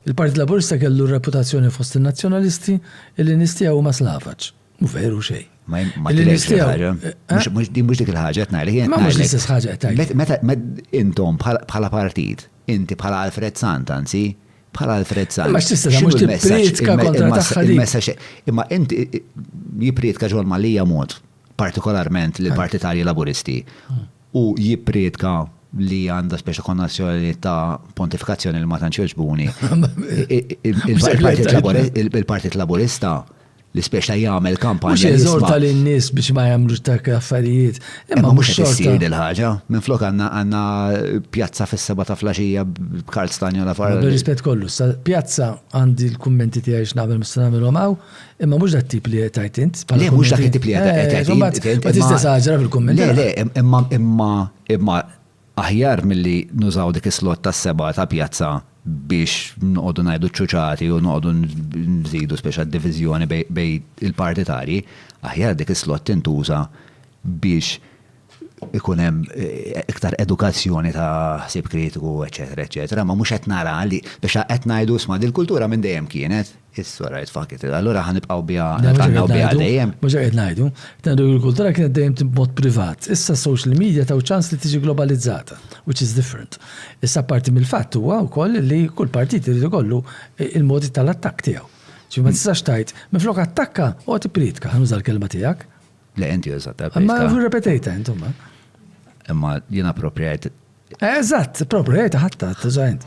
Il-Partit Laburista kellu reputazzjoni fost in-nazzjonalisti illi nistija huma Slavaċ. Mu veru xej. Ma tilekx il-ħaġa. Mux dik il-ħaġa tnajlek. Ma mux l-istess ħaġa tnajlek. Meta intom bħala partit, inti bħala Alfred Sant, anzi, bħala Alfred Sant. Ma x'tista' mux tippritka kontra tagħha dik. Imma inti jippritka ġol Malija mod, partikolarment lill-partitarji Laburisti, u jippritka li għanda speċa konnazzjoni ta' pontifikazzjoni li ma tantx joġbuni. Il-Partit Laburista li speċa jagħmel kampanja. Mhux jeżorta lin-nies biex ma jagħmlux dak affarijiet. Imma mhux qed issir il-ħaġa. Minflok għandna pjazza fis-seba ta' flaxija b'Karl Stagnola fara. Bir-rispett kollu, pjazza għandi l-kummenti tiegħi x'nagħmel mis nagħmelhom hawn, imma mhux dak tip li qed tajt int. Le mhux dak it-tip li qed tajt. Ma tista' saġra fil-kummenti. Le, imma aħjar milli nużaw dik is-slot tas-seba ta' pjazza biex noqogħdu ngħidu ċuċati u noqogħdu nżidu speċa diviżjoni bej il-partitari, aħjar dik is-slot tintuża biex ikun hemm iktar edukazzjoni ta' ħsieb kritiku, eċetera, eċetera, ma mhux qed nara li biex qed ngħidu sma' dil-kultura minn dejjem kienet, issa right fuck it. Allura ħanibqgħu biha dejjem. Mhux qed ngħidu, il-kultura kienet dejjem b'mod privat. Issa social media taw ċans li tiġi globalizzata, which is different. Issa parti mill-fatt huwa wkoll li kull partit irid ikollu il-modi tal-attakk tiegħu. Ġi ma tistax tajt, minflok attakka u tipritka, ħanuża l-kelma tiegħek. Le inti użat. Ma repetejta intom. Imma jiena appropriate. Eżatt, appropriate ħatta, tużajnt.